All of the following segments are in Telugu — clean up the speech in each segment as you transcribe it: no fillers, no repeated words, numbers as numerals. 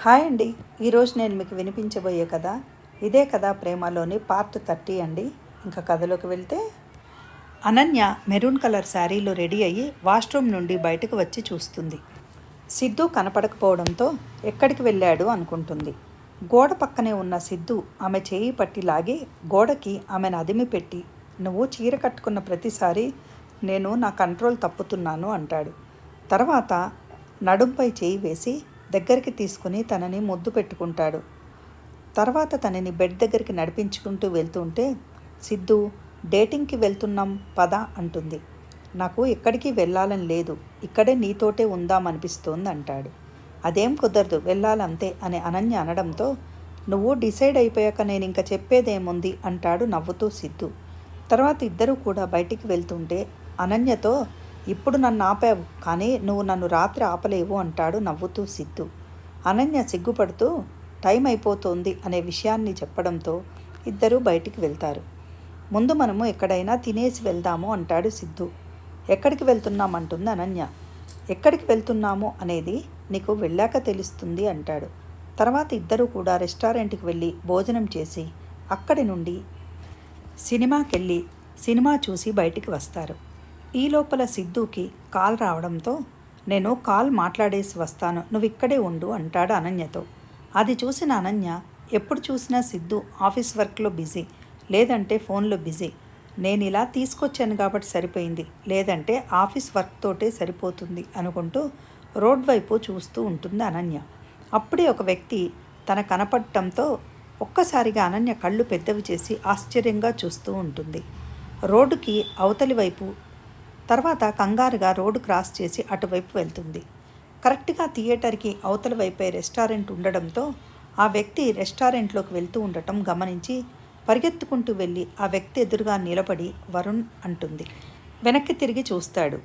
హాయ్ అండి. ఈరోజు నేను మీకు వినిపించబోయే కథ ఇదే కథ ప్రేమలోని పార్ట్ 30 అండి. ఇంకా కథలోకి వెళ్తే, అనన్య మెరూన్ కలర్ శారీలో రెడీ అయ్యి వాష్రూమ్ నుండి బయటకు వచ్చి చూస్తుంది. సిద్ధు కనపడకపోవడంతో ఎక్కడికి వెళ్ళాడు అనుకుంటుంది. గోడ పక్కనే ఉన్న సిద్ధు ఆమె చేయి పట్టి లాగి గోడకి ఆమెను అదిమి పెట్టి, నువ్వు చీర కట్టుకున్న ప్రతిసారి నేను నా కంట్రోల్ తప్పుతున్నాను అంటాడు. తర్వాత నడుంపై చేయి వేసి దగ్గరికి తీసుకుని తనని ముద్దు పెట్టుకుంటాడు. తర్వాత తనని బెడ్ దగ్గరికి నడిపించుకుంటూ వెళ్తుంటే, సిద్ధు, డేటింగ్కి వెళ్తున్నాం పద అంటుంది. నాకు ఎక్కడికి వెళ్ళాలని లేదు, ఇక్కడే నీతోటే ఉందామనిపిస్తోంది అంటాడు. అదేం కుదరదు, వెళ్ళాలంతే అని అనన్య అనడంతో, నువ్వు డిసైడ్ అయిపోయాక నేను ఇంకా చెప్పేదేముంది అంటాడు నవ్వుతూ సిద్ధు. తర్వాత ఇద్దరూ కూడా బయటికి వెళ్తుంటే, అనన్యతో, ఇప్పుడు నన్ను ఆపావు కానీ నువ్వు నన్ను రాత్రి ఆపలేవు అంటాడు నవ్వుతూ సిద్ధు. అనన్య సిగ్గుపడుతూ టైం అయిపోతోంది అనే విషయాన్ని చెప్పడంతో ఇద్దరూ బయటికి వెళ్తారు. ముందు మనము ఎక్కడైనా తినేసి వెళ్దాము అంటాడు సిద్ధు. ఎక్కడికి వెళ్తున్నామంటుంది అనన్య. ఎక్కడికి వెళ్తున్నాము అనేది నీకు వెళ్ళాక తెలుస్తుంది అంటాడు. తర్వాత ఇద్దరూ కూడా రెస్టారెంట్కి వెళ్ళి భోజనం చేసి అక్కడి నుండి సినిమాకెళ్ళి సినిమా చూసి బయటికి వస్తారు. ఈ లోపల సిద్ధుకి కాల్ రావడంతో, నేను కాల్ మాట్లాడేసి వస్తాను, నువ్వు ఇక్కడే ఉండు అంటాడు అనన్యతో. అది చూసిన అనన్య, ఎప్పుడు చూసినా సిద్ధు ఆఫీస్ వర్క్లో బిజీ, లేదంటే ఫోన్లో బిజీ, నేను ఇలా తీసుకొచ్చాను కాబట్టి సరిపోయింది, లేదంటే ఆఫీస్ వర్క్ తోటే సరిపోతుంది అనుకుంటూ రోడ్ వైపు చూస్తూ ఉంటుంది అనన్య. అప్పుడే ఒక వ్యక్తి తన కనపడటంతో ఒక్కసారిగా అనన్య కళ్ళు పెద్దవి చేసి ఆశ్చర్యంగా చూస్తూ ఉంటుంది. రోడ్డుకి అవతలి వైపు, తర్వాత కంగారుగా రోడ్డు క్రాస్ చేసి అటువైపు వెళ్తుంది. కరెక్ట్గా థియేటర్కి అవతల వైపే రెస్టారెంట్ ఉండడంతో ఆ వ్యక్తి రెస్టారెంట్లోకి వెళ్తూ ఉండటం గమనించి పరిగెత్తుకుంటూ వెళ్ళి ఆ వ్యక్తి ఎదురుగా నిలబడి వరుణ్ అంటుంది. వెనక్కి తిరిగి చూస్తాడు.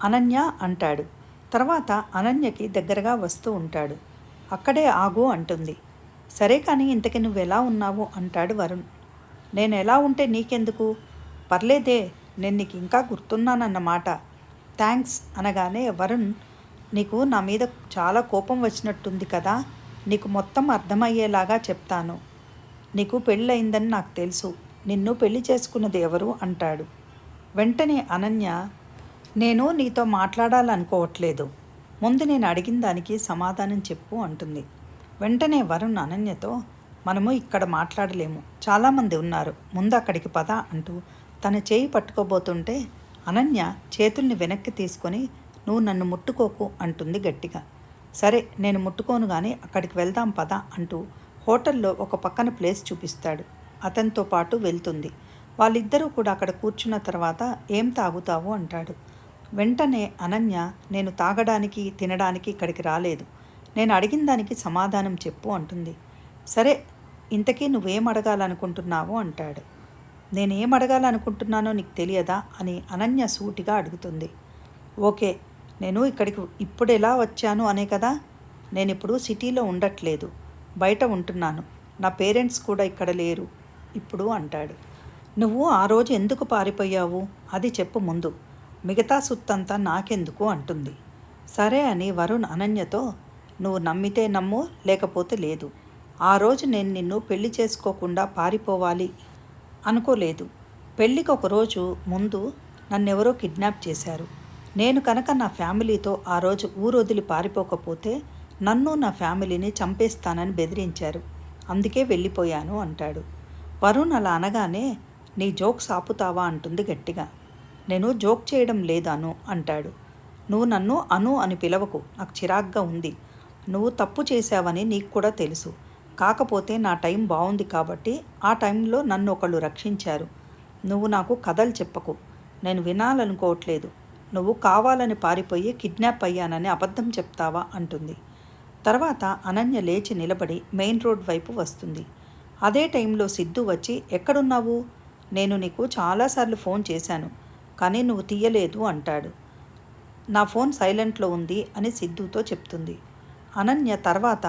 అనన్య అంటాడు. తర్వాత అనన్యకి దగ్గరగా వస్తూ ఉంటాడు. అక్కడే ఆగు అంటుంది. సరే కానీ ఇంతకీ నువ్వు ఎలా ఉన్నావు అంటాడు వరుణ్. నేను ఎలా ఉంటే నీకెందుకు, పర్లేదే, నేను నీకు ఇంకా గుర్తున్నానన్నమాట, థ్యాంక్స్ అనగానే వరుణ్, నీకు నా మీద చాలా కోపం వచ్చినట్టుంది కదా, నీకు మొత్తం అర్థమయ్యేలాగా చెప్తాను. నీకు పెళ్ళయిందని నాకు తెలుసు, నిన్ను పెళ్లి చేసుకున్నది ఎవరు అంటాడు. వెంటనే అనన్య, నేను నీతో మాట్లాడాలనుకోవట్లేదు, ముందు నేను అడిగిన దానికి సమాధానం చెప్పు అంటుంది. వెంటనే వరుణ్ అనన్యతో, మనము ఇక్కడ మాట్లాడలేము, చాలామంది ఉన్నారు, ముందు అక్కడికి పద అంటూ తన చేయి పట్టుకోబోతుంటే అనన్య చేతుల్ని వెనక్కి తీసుకొని, నువ్వు నన్ను ముట్టుకోకు అంటుంది గట్టిగా. సరే నేను ముట్టుకోను కానీ అక్కడికి వెళ్దాం పద అంటూ హోటల్లో ఒక పక్కన ప్లేస్ చూపిస్తాడు. అతనితో పాటు వెళ్తుంది. వాళ్ళిద్దరూ కూడా అక్కడ కూర్చున్న తర్వాత, ఏం తాగుతావు అంటాడు. వెంటనే అనన్య, నేను తాగడానికి తినడానికి ఇక్కడికి రాలేదు, నేను అడిగిన దానికి సమాధానం చెప్పు అంటుంది. సరే ఇంతకీ నువ్వేం అడగాలనుకుంటున్నావు అంటాడు. నేనేం అడగాలనుకుంటున్నానో నీకు తెలియదా అని అనన్య సూటిగా అడుగుతుంది. ఓకే, నేను ఇక్కడికి ఇప్పుడు ఎలా వచ్చాను అనే కదా, నేను ఇప్పుడు సిటీలో ఉండట్లేదు, బయట ఉంటున్నాను, నా పేరెంట్స్ కూడా ఇక్కడ లేరు ఇప్పుడు అంటాడు. నువ్వు ఆ రోజు ఎందుకు పారిపోయావు అది చెప్పు ముందు, మిగతా సుత్తంతా నాకెందుకు అంటుంది. సరే అని వరుణ్ అనన్యతో, నువ్వు నమ్మితే నమ్ము, లేకపోతే లేదు, ఆ రోజు నేను నిన్ను పెళ్లి చేసుకోకుండా పారిపోవాలి అనుకోలేదు. పెళ్ళికి ఒకరోజు ముందు నన్నెవరో కిడ్నాప్ చేశారు. నేను కనుక నా ఫ్యామిలీతో ఆ రోజు ఊరొదిలి పారిపోకపోతే నన్ను నా ఫ్యామిలీని చంపేస్తానని బెదిరించారు, అందుకే వెళ్ళిపోయాను అంటాడు. వరుణ్ అలా అనగానే, నీ జోక్స్ ఆపుతావా అంటుంది గట్టిగా. నేను జోక్ చేయడం లేదాను అంటాడు. నువ్వు నన్ను అను అని పిలవకు, నాకు చిరాగ్గా ఉంది, నువ్వు తప్పు చేశావని నీకు కూడా తెలుసు, కాకపోతే నా టైం బాగుంది కాబట్టి ఆ టైంలో నన్ను ఒకళ్ళు రక్షించారు, నువ్వు నాకు కథలు చెప్పకు, నేను వినాలనుకోవట్లేదు, నువ్వు కావాలని పారిపోయి కిడ్నాప్ అయ్యానని అబద్ధం చెప్తావా అంటుంది. తర్వాత అనన్య లేచి నిలబడి మెయిన్ రోడ్ వైపు వస్తుంది. అదే టైంలో సిద్ధు వచ్చి, ఎక్కడున్నావు, నేను నీకు చాలాసార్లు ఫోన్ చేశాను కానీ నువ్వు తీయలేదు అంటాడు. నా ఫోన్ సైలెంట్లో ఉంది అని సిద్ధుతో చెప్తుంది. అనన్య తర్వాత,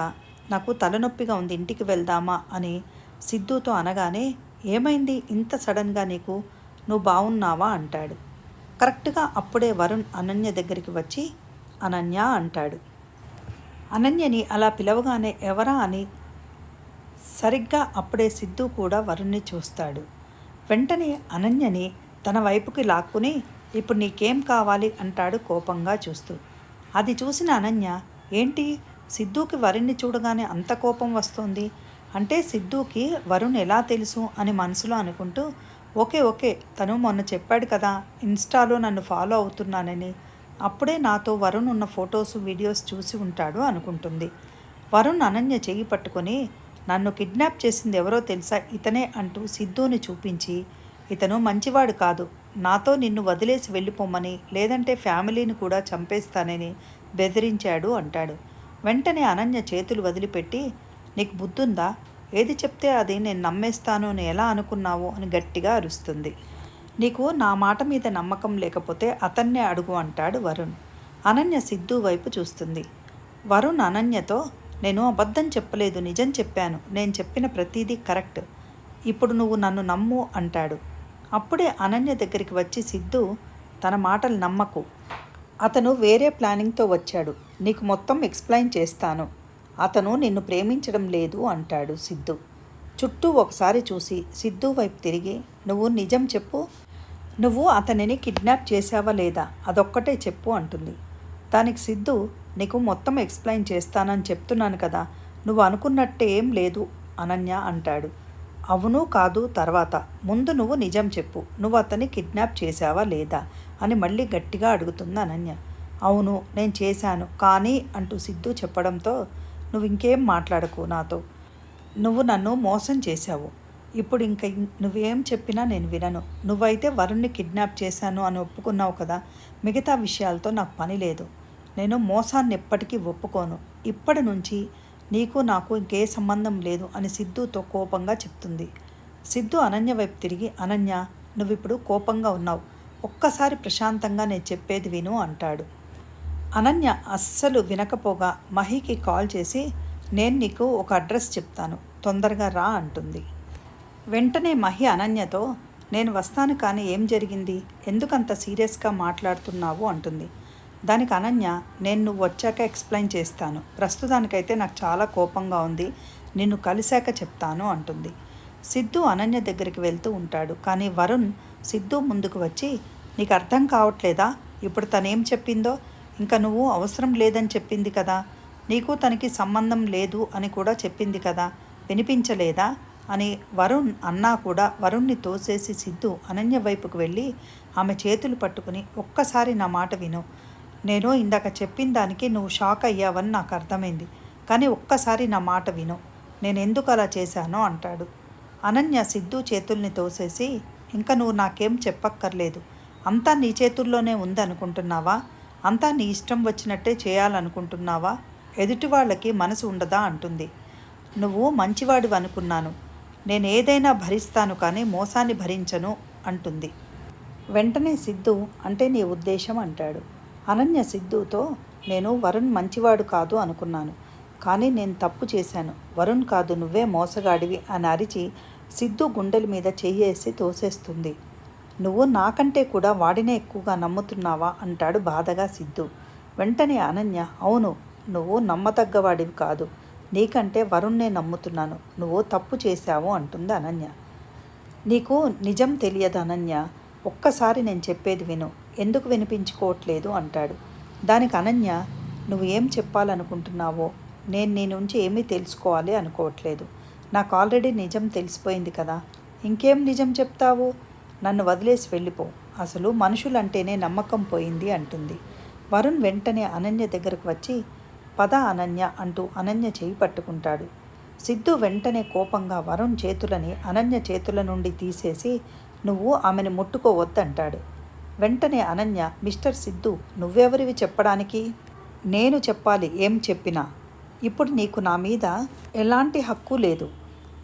నాకు తలనొప్పిగా ఉంది, ఇంటికి వెళ్దామా అని సిద్ధుతో అనగానే, ఏమైంది ఇంత సడన్గా నీకు, నువ్వు బాగున్నావా అంటాడు. కరెక్ట్గా అప్పుడే వరుణ్ అనన్య దగ్గరికి వచ్చి, అనన్య అంటాడు. అనన్యని అలా పిలవగానే ఎవరా అని సరిగ్గా అప్పుడే సిద్ధు కూడా వరుణ్ణి చూస్తాడు. వెంటనే అనన్యని తన వైపుకి లాక్కుని ఇప్పుడు నీకేం కావాలి అంటాడు కోపంగా చూస్తూ. అది చూసిన అనన్య ఏంటి సిద్ధుకి వరుణ్ణి చూడగానే అంత కోపం వస్తుంది, అంటే సిద్ధుకి వరుణ్ ఎలా తెలుసు అని మనసులో అనుకుంటూ ఓకే ఓకే తను మొన్న చెప్పాడు కదా ఇన్స్టాలో నన్ను ఫాలో అవుతున్నానని, అప్పుడే నాతో వరుణ్ ఉన్న ఫొటోస్ వీడియోస్ చూసి ఉంటాడు అనుకుంటుంది. వరుణ్ అనన్య చెయ్యి పట్టుకొని నన్ను కిడ్నాప్ చేసింది ఎవరో తెలుసా ఇతనే అంటూ సిద్ధుని చూపించి ఇతను మంచివాడు కాదు, నాతో నిన్ను వదిలేసి వెళ్ళిపోమని లేదంటే ఫ్యామిలీని కూడా చంపేస్తానని బెదిరించాడు అంటాడు. వెంటనే అనన్య చేతులు వదిలిపెట్టి నీకు బుద్ధుందా, ఏది చెప్తే అది నేను నమ్మేస్తాను అని ఎలా అనుకున్నావు అని గట్టిగా అరుస్తుంది. నీకు నా మాట మీద నమ్మకం లేకపోతే అతన్నే అడుగు అంటాడు వరుణ్. అనన్య సిద్ధు వైపు చూస్తుంది. వరుణ్ అనన్యతో నేను అబద్ధం చెప్పలేదు, నిజం చెప్పాను, నేను చెప్పిన ప్రతిదీ కరెక్ట్, ఇప్పుడు నువ్వు నన్ను నమ్ము అంటాడు. అప్పుడే అనన్య దగ్గరికి వచ్చి సిద్ధు తన మాటలు నమ్మకు, అతను వేరే ప్లానింగ్తో వచ్చాడు, నీకు మొత్తం ఎక్స్ప్లెయిన్ చేస్తాను, అతను నిన్ను ప్రేమించడం లేదు అంటాడు సిద్ధు. చుట్టూ ఒకసారి చూసి సిద్ధు వైపు తిరిగి నువ్వు నిజం చెప్పు, నువ్వు అతనిని కిడ్నాప్ చేసావా లేదా అదొక్కటే చెప్పు అంటుంది. దానికి సిద్ధు నీకు మొత్తం ఎక్స్ప్లెయిన్ చేస్తానని చెప్తున్నాను కదా, నువ్వు అనుకున్నట్టే ఏం లేదు అనన్య అంటాడు. అవును కాదు తర్వాత, ముందు నువ్వు నిజం చెప్పు, నువ్వు అతన్ని కిడ్నాప్ చేసావా లేదా అని మళ్ళీ గట్టిగా అడుగుతుంది అనన్య. అవును నేను చేశాను కానీ అంటూ సిద్ధు చెప్పడంతో నువ్వు ఇంకేం మాట్లాడకు నాతో, నువ్వు నన్ను మోసం చేశావు, ఇప్పుడు ఇంకా నువ్వేం చెప్పినా నేను వినను, నువ్వైతే వరుణ్ణి కిడ్నాప్ చేశాను అని ఒప్పుకున్నావు కదా, మిగతా విషయాలతో నాకు పని లేదు, నేను మోసాన్ని ఎప్పటికీ ఒప్పుకోను, ఇప్పటి నుంచి నీకు నాకు ఇంకే సంబంధం లేదు అని సిద్ధుతో కోపంగా చెప్తుంది. సిద్ధు అనన్య వైపు తిరిగి అనన్య నువ్విప్పుడు కోపంగా ఉన్నావు, ఒక్కసారి ప్రశాంతంగా నేను చెప్పేది విను అంటాడు. అనన్య అస్సలు వినకపోగా మహికి కాల్ చేసి నేను నీకు ఒక అడ్రస్ చెప్తాను తొందరగా రా అంటుంది. వెంటనే మహి అనన్యతో నేను వస్తాను కానీ ఏం జరిగింది, ఎందుకంత సీరియస్గా మాట్లాడుతున్నావు అంటుంది. దానికి అనన్య నేను నువ్వు వచ్చాక ఎక్స్ప్లెయిన్ చేస్తాను, ప్రస్తుతానికైతే నాకు చాలా కోపంగా ఉంది, నిన్ను కలిశాక చెప్తాను అంటుంది. సిద్ధు అనన్య దగ్గరికి వెళ్తూ ఉంటాడు కానీ వరుణ్ సిద్ధు ముందుకు వచ్చి నీకు అర్థం కావట్లేదా, ఇప్పుడు తనేం చెప్పిందో, ఇంకా నువ్వు అవసరం లేదని చెప్పింది కదా, నీకు తనకి సంబంధం లేదు అని కూడా చెప్పింది కదా, వినిపించలేదా అని వరుణ్ అన్నా కూడా వరుణ్ణి తోసేసి సిద్ధు అనన్య వైపుకు వెళ్ళి ఆమె చేతులు పట్టుకుని ఒక్కసారి నా మాట విను, నేను ఇందాక చెప్పిన దానికి నువ్వు షాక్ అయ్యావని నాకు అర్థమైంది, కానీ ఒక్కసారి నా మాట విను, నేను ఎందుకు అలా చేశానో అంటాడు. అనన్య సిద్ధు చేతుల్ని తోసేసి ఇంకా నువ్వు నాకేం చెప్పక్కర్లేదు, అంతా నీ చేతుల్లోనే ఉందనుకుంటున్నావా, అంతా నీ ఇష్టం వచ్చినట్టే చేయాలనుకుంటున్నావా, ఎదుటి వాళ్ళకి మనసు ఉండదా అంటుంది. నువ్వు మంచివాడివి అనుకున్నాను, నేను ఏదైనా భరిస్తాను కానీ మోసాన్ని భరించను అంటుంది. వెంటనే సిద్ధు అంటే నీ ఉద్దేశం అంటాడు. అనన్య సిద్ధుతో నేను వరుణ్ మంచివాడు కాదు అనుకున్నాను, కానీ నేను తప్పు చేశాను, వరుణ్ కాదు నువ్వే మోసగాడివి అని అరిచి సిద్ధు గుండెల మీద చెయ్యేసి తోసేస్తుంది. నువ్వు నాకంటే కూడా వాడినే ఎక్కువగా నమ్ముతున్నావా అంటాడు బాధగా సిద్ధు. వెంటనే అనన్య అవును నువ్వు నమ్మతగ్గవాడివి కాదు, నీకంటే వరుణ్ణే నమ్ముతున్నాను, నువ్వు తప్పు చేశావు అంటుంది అనన్య. నీకు నిజం తెలియదు అనన్య, ఒక్కసారి నేను చెప్పేది విను, ఎందుకు వినిపించుకోవట్లేదు అంటాడు. దానికి అనన్య నువ్వు ఏం చెప్పాలనుకుంటున్నావో నేను నీ నుంచి ఏమీ తెలుసుకోవాలి అనుకోవట్లేదు, నాకు ఆల్రెడీ నిజం తెలిసిపోయింది కదా, ఇంకేం నిజం చెప్తావు, నన్ను వదిలేసి వెళ్ళిపో, అసలు మనుషులంటేనే నమ్మకం పోయింది అంటుంది. వరుణ్ వెంటనే అనన్య దగ్గరకు వచ్చి పద అనన్య అంటూ అనన్య చేయి పట్టుకుంటాడు. సిద్ధు వెంటనే కోపంగా వరుణ్ చేతులని అనన్య చేతుల నుండి తీసేసి నువ్వు ఆమెను ముట్టుకోవద్దంటాడు. వెంటనే అనన్య మిస్టర్ సిద్ధు నువ్వెవరివి చెప్పడానికి, నేను చెప్పాలి ఏం చెప్పినా, ఇప్పుడు నీకు నా మీద ఎలాంటి హక్కు లేదు,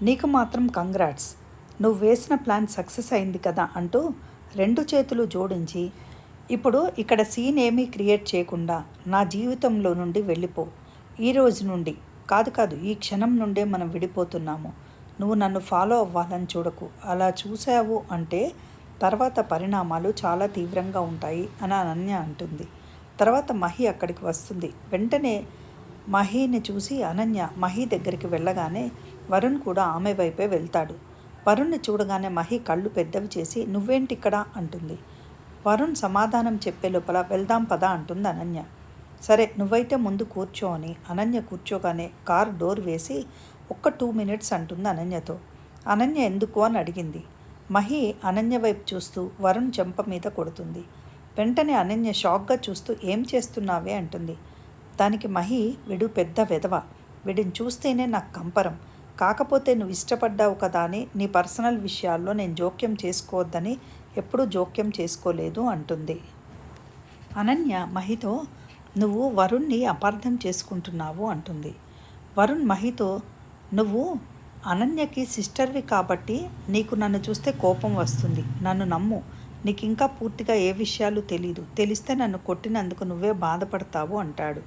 నీకు మాత్రం కంగ్రాట్స్, నువ్వు వేసిన ప్లాన్ సక్సెస్ అయింది కదా అంటూ రెండు చేతులు జోడించి ఇప్పుడు ఇక్కడ సీన్ ఏమీ క్రియేట్ చేయకుండా నా జీవితంలో నుండి వెళ్ళిపో, ఈ రోజు నుండి కాదు ఈ క్షణం నుండే మనం విడిపోతున్నాము, నువ్వు నన్ను ఫాలో అవ్వాలని చూడకు, అలా చూసావు అంటే తర్వాత పరిణామాలు చాలా తీవ్రంగా ఉంటాయి అని అనన్య అంటుంది. తర్వాత మహి అక్కడికి వస్తుంది. వెంటనే మహీని చూసి అనన్య మహి దగ్గరికి వెళ్ళగానే వరుణ్ కూడా ఆమె వైపే వెళ్తాడు. వరుణ్ని చూడగానే మహి కళ్ళు పెద్దవి చేసి నువ్వేంటిక్కడ అంటుంది. వరుణ్ సమాధానం చెప్పే లోపల వెళ్దాం పదా అంటుంది అనన్య. సరే నువ్వైతే ముందు కూర్చో అని అనన్య కూర్చోగానే కారు డోర్ వేసి ఒక్క 2 మినిట్స్ అంటుంది అనన్యతో. అనన్య ఎందుకు అని అడిగింది. మహి అనన్య వైపు చూస్తూ వరుణ్ చెంప మీద కొడుతుంది. వెంటనే అనన్య షాక్గా చూస్తూ ఏం చేస్తున్నావే అంటుంది. దానికి మహి వీడు పెద్ద వెధవ, వీడిని చూస్తేనే నాకు కంపరం, కాకపోతే నువ్వు ఇష్టపడ్డావు కదా అని నీ పర్సనల్ విషయాల్లో నేను జోక్యం చేసుకోవద్దని ఎప్పుడూ జోక్యం చేసుకోలేదు అంటుంది. అనన్య మహితో నువ్వు వరుణ్ని అపార్థం చేసుకుంటున్నావు అంటుంది. వరుణ్ మహితో నువ్వు అనన్యకి సిస్టర్వి కాబట్టి నీకు నన్ను చూస్తే కోపం వస్తుంది, నన్ను నమ్ము, నీకు ఇంకా పూర్తిగా ఏ విషయాలు తెలీదు, తెలిస్తే నన్ను కొట్టినందుకు నువ్వే బాధపడతావు అంటాడు.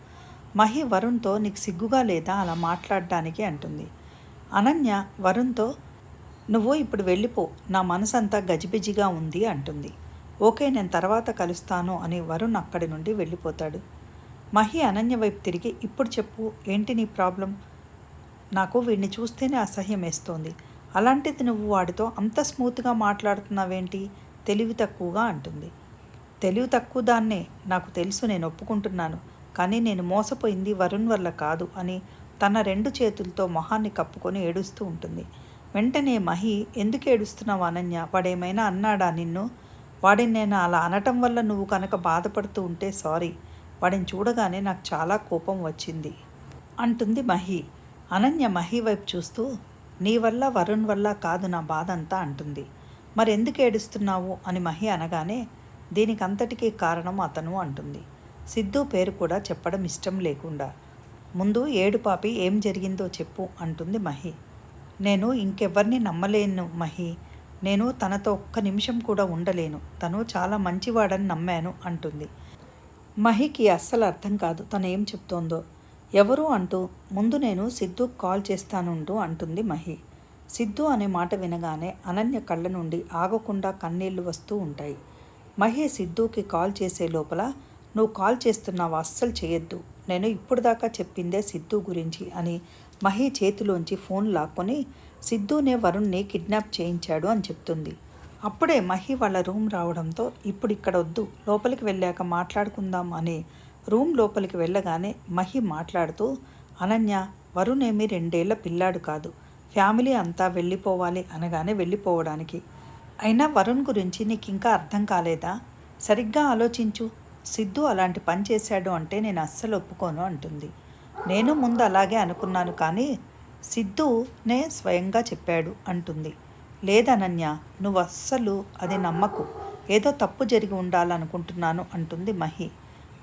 మహి వరుణ్తో నీకు సిగ్గుగా లేదా అలా మాట్లాడడానికి అంటుంది. అనన్య వరుణ్తో నువ్వు ఇప్పుడు వెళ్ళిపో, నా మనసంతా గజిబిజిగా ఉంది అంటుంది. ఓకే నేను తర్వాత కలుస్తాను అని వరుణ్ అక్కడి నుండి వెళ్ళిపోతాడు. మహి అనన్య వైపు తిరిగి ఇప్పుడు చెప్పు ఏంటి నీ ప్రాబ్లం, నాకు వీడిని చూస్తేనే అసహ్యం వేస్తోంది, అలాంటిది నువ్వు వాడితో అంత స్మూత్గా మాట్లాడుతున్నావేంటి, తెలివి తక్కువగా అంటుంది. తెలివి తక్కువ దాన్నే నాకు తెలుసు, నేను ఒప్పుకుంటున్నాను, కానీ నేను మోసపోయింది వరుణ్ వల్ల కాదు అని తన 2 చేతులతో మొహాన్ని కప్పుకొని ఏడుస్తూ ఉంటుంది. వెంటనే మహి ఎందుకు ఏడుస్తున్నావు అనన్య, వాడేమైనా అన్నాడా నిన్ను, వాడిని నేను అలా అనటం వల్ల నువ్వు కనుక బాధపడుతూ ఉంటే సారీ, వాడిని చూడగానే నాకు చాలా కోపం వచ్చింది అంటుంది మహి. అనన్య మహి వైపు చూస్తూ నీ వల్ల వరుణ్ వల్ల కాదు నా బాధ అంతా అంటుంది. మరి ఎందుకు ఏడుస్తున్నావు అని మహి అనగానే దీనికి అంతటికీ కారణం అతను అంటుంది. సిద్ధు పేరు కూడా చెప్పడం ఇష్టం లేకుండా. ముందు ఏడు పాపి ఏం జరిగిందో చెప్పు అంటుంది మహి. నేను ఇంకెవ్వరిని నమ్మలేను మహి, నేను తనతో ఒక్క నిమిషం కూడా ఉండలేను, తను చాలా మంచివాడని నమ్మాను అంటుంది. మహికి అస్సలు అర్థం కాదు తను ఏం చెప్తోందో. ఎవరు అంటూ ముందు నేను సిద్ధుకు కాల్ చేస్తానుండు అంటుంది మహి. సిద్ధు అనే మాట వినగానే అనన్య కళ్ళ నుండి ఆగకుండా కన్నీళ్లు వస్తూ ఉంటాయి. మహి సిద్ధుకి కాల్ చేసే లోపల నువ్వు కాల్ చేస్తున్నావు అస్సలు చేయొద్దు, నేను ఇప్పుడు దాకా చెప్పిందే సిద్ధు గురించి అని మహి చేతిలోంచి ఫోన్ లాక్కొని సిద్ధునే వరుణ్ని కిడ్నాప్ చేయించాడు అని చెప్తుంది. అప్పుడే మహి వాళ్ళ రూమ్ రావడంతో ఇప్పుడు ఇక్కడ వద్దు, లోపలికి వెళ్ళాక మాట్లాడుకుందాం అని రూమ్ లోపలికి వెళ్ళగానే మహి మాట్లాడుతూ అనన్య వరుణ్ ఏమీ 2 ఏళ్ల పిల్లాడు కాదు, ఫ్యామిలీ అంతా వెళ్ళిపోవాలి అనగానే వెళ్ళిపోవడానికి, అయినా వరుణ్ గురించి నీకు ఇంకా అర్థం కాలేదా, సరిగ్గా ఆలోచించు, సిద్ధు అలాంటి పని చేశాడు అంటే నేను అస్సలు ఒప్పుకోను అంటుంది. నేను ముందు అలాగే అనుకున్నాను కానీ సిద్ధునే స్వయంగా చెప్పాడు అంటుంది. లేదనన్య నువ్వు అస్సలు అది నమ్మకు, ఏదో తప్పు జరిగి ఉండాలనుకుంటున్నాను అంటుంది మహి.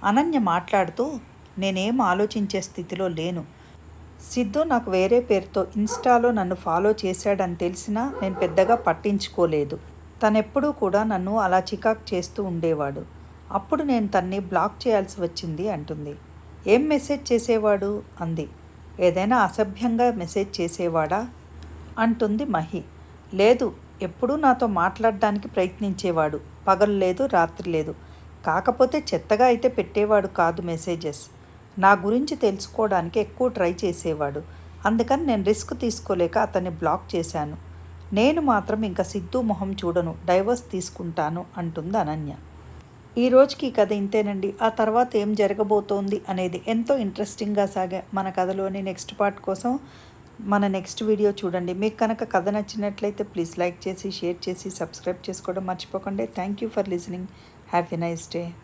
అనన్య మాట్లాడుతూ నేనేం ఆలోచించే స్థితిలో లేను, సిద్ధు నాకు వేరే పేరుతో ఇన్స్టాలో నన్ను ఫాలో చేశాడని తెలిసినా నేను పెద్దగా పట్టించుకోలేదు, తనెప్పుడూ కూడా నన్ను అలా చికాకు చేస్తూ ఉండేవాడు, అప్పుడు నేను తన్ని బ్లాక్ చేయాల్సి వచ్చింది అంటుంది. ఏం మెసేజ్ చేసేవాడు అంది. ఏదైనా అసభ్యంగా మెసేజ్ చేసేవాడా అంటుంది మహి. లేదు, ఎప్పుడూ నాతో మాట్లాడడానికి ప్రయత్నించేవాడు, పగలు లేదు రాత్రి లేదు, కాకపోతే చెత్తగా అయితే పెట్టేవాడు కాదు మెసేజెస్, నా గురించి తెలుసుకోవడానికి ఎక్కువ ట్రై చేసేవాడు, అందుకని నేను రిస్క్ తీసుకోలేక అతన్ని బ్లాక్ చేశాను, నేను మాత్రం ఇంకా సిద్ధు మొహం చూడను, డైవర్స్ తీసుకుంటాను అంటుంది అనన్య. ఈ రోజుకి ఈ కథ ఇంతేనండి. ఆ తర్వాత ఏం జరగబోతోంది అనేది ఎంతో ఇంట్రెస్టింగ్గా సాగే మన కథలోని నెక్స్ట్ పార్ట్ కోసం మన నెక్స్ట్ వీడియో చూడండి. మీకు కనుక కథ నచ్చినట్లయితే ప్లీజ్ లైక్ చేసి షేర్ చేసి సబ్స్క్రైబ్ చేసుకోవడం మర్చిపోకండి. Thank you for listening. Have a nice day.